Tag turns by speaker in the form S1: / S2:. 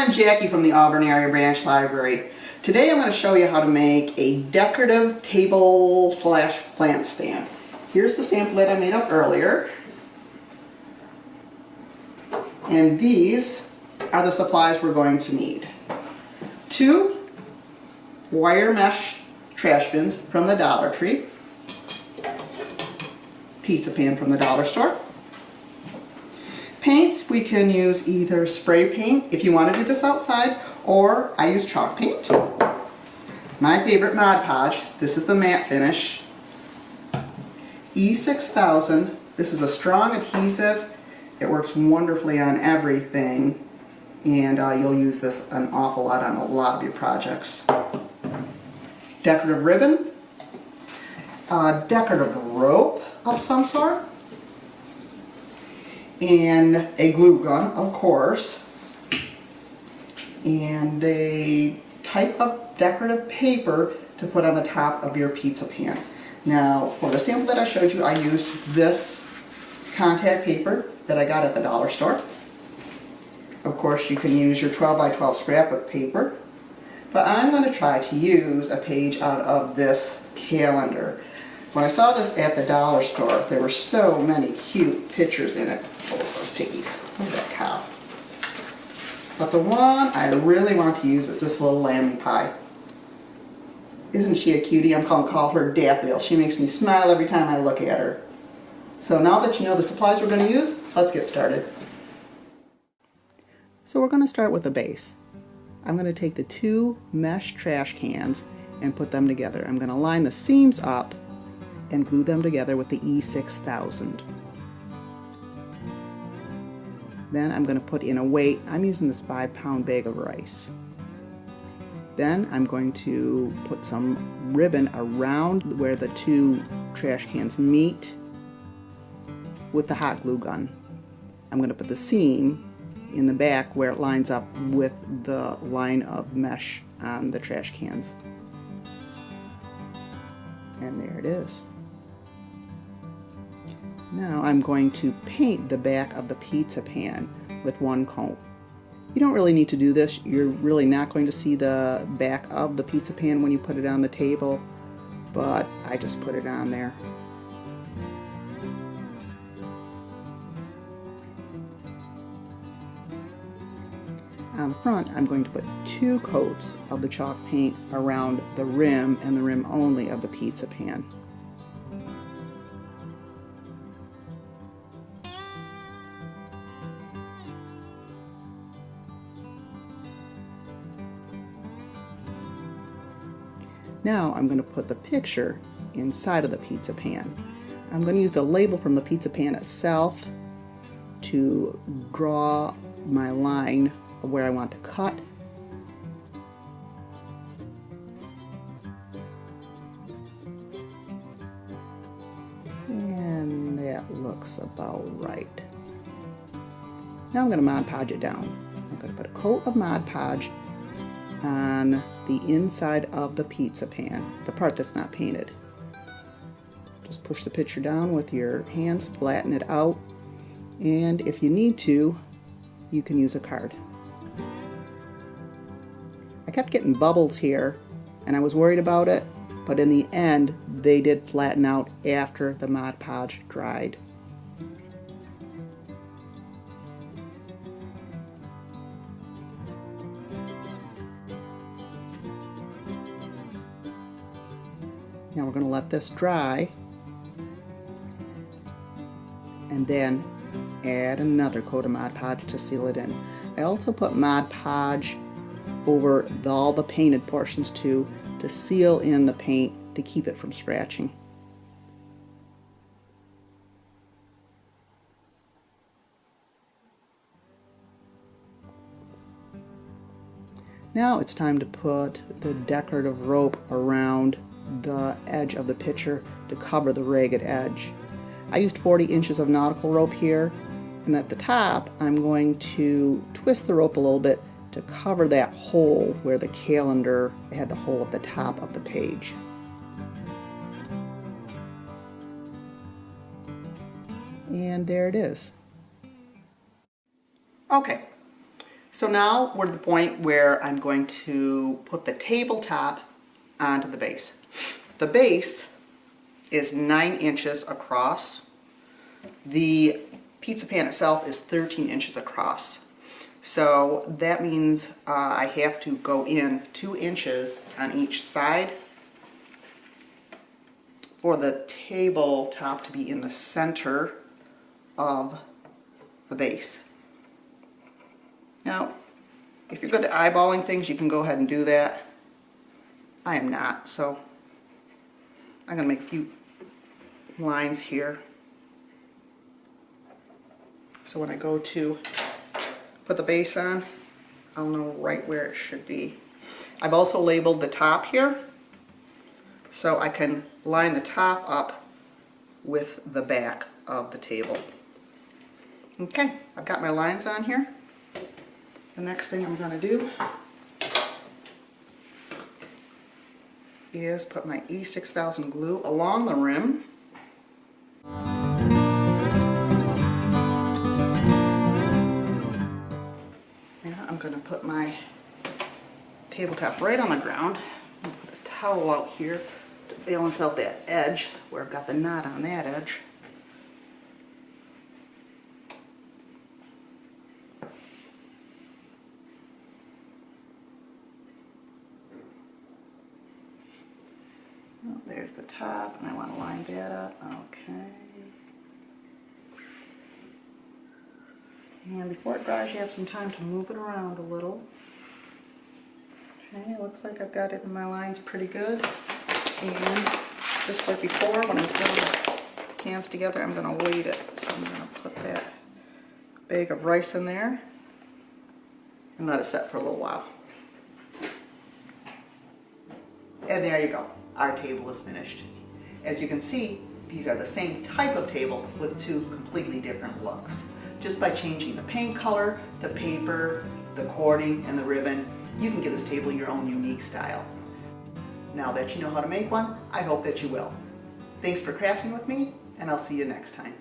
S1: I'm Jackie from the Auburn Area Branch Library. Today I'm going to show you how to make a decorative table slash plant stand. Here's the sample that I made up earlier. And these are the supplies we're going to need. 2 wire mesh trash bins from the Dollar Tree. Pizza pan from the dollar store. Paints, we can use either spray paint if you want to do this outside, or I use chalk paint. My favorite Mod Podge, this is the matte finish. E6000, this is a strong adhesive. It works wonderfully on everything, and you'll use this an awful lot on a lot of your projects. Decorative ribbon, decorative rope of some sort, and a glue gun, of course, and a type of decorative paper to put on the top of your pizza pan. Now, for the sample that I showed you, I used this contact paper that I got at the dollar store. Of course, you can use your 12 by 12 scrapbook paper, but I'm going to try to use a page out of this calendar. When I saw this at the dollar store, there were so many cute pictures in it. Oh, those piggies. Look at that cow. But the one I really want to use is this little lamb pie. Isn't she a cutie? I'm going to call her Daffodil. She makes me smile every time I look at her. So now that you know the supplies we're going to use, let's get started. So we're going to start with the base. I'm going to take the 2 mesh trash cans and put them together. I'm going to line the seams up and glue them together with the E6000. Then I'm going to put in a weight. I'm using this 5-pound bag of rice. Then I'm going to put some ribbon around where the 2 trash cans meet with the hot glue gun. I'm going to put the seam in the back where it lines up with the line of mesh on the trash cans. And there it is. Now I'm going to paint the back of the pizza pan with 1 coat. You don't really need to do this. You're really not going to see the back of the pizza pan when you put it on the table, but I just put it on there. On the front, I'm going to put 2 coats of the chalk paint around the rim and the rim only of the pizza pan. Now I'm going to put the picture inside of the pizza pan. I'm going to use the label from the pizza pan itself to draw my line of where I want to cut. And that looks about right. Now I'm going to Mod Podge it down. I'm going to put a coat of Mod Podge on the inside of the pizza pan, the part that's not painted. Just push the picture down with your hands, flatten it out, and if you need to, you can use a card. I kept getting bubbles here, and I was worried about it, but in the end, they did flatten out after the Mod Podge dried. Now we're going to let this dry, and then add another coat of Mod Podge to seal it in. I also put Mod Podge over all the painted portions too, to seal in the paint to keep it from scratching. Now it's time to put the decorative rope around the edge of the picture to cover the ragged edge. I used 40 inches of nautical rope here, and at the top I'm going to twist the rope a little bit to cover that hole where the calendar had the hole at the top of the page. And there it is. Okay, So now we're at the point where I'm going to put the tabletop onto the base. The base is 9 inches across. The pizza pan itself is 13 inches across. So that means I have to go in 2 inches on each side for the tabletop to be in the center of the base. Now, if you're good at eyeballing things, you can go ahead and do that. I am not, so I'm going to make a few lines here. So when I go to put the base on, I'll know right where it should be. I've also labeled the top here, so I can line the top up with the back of the table. Okay, I've got my lines on here. The next thing I'm going to do is put my E6000 glue along the rim. Now I'm going to put my tabletop right on the ground. I'm going to put a towel out here to balance out that edge where I've got the knot on that edge. Oh, there's the top, and I want to line that up. Okay. And before it dries, you have some time to move it around a little. Okay, looks like I've got it in my lines pretty good. And just like before, when I was putting the cans together, I'm going to weight it. So I'm going to put that bag of rice in there and let it set for a little while. And there you go. Our table is finished. As you can see, these are the same type of table with 2 completely different looks. Just by changing the paint color, the paper, the cording, and the ribbon, you can give this table your own unique style. Now that you know how to make one, I hope that you will. Thanks for crafting with me, and I'll see you next time.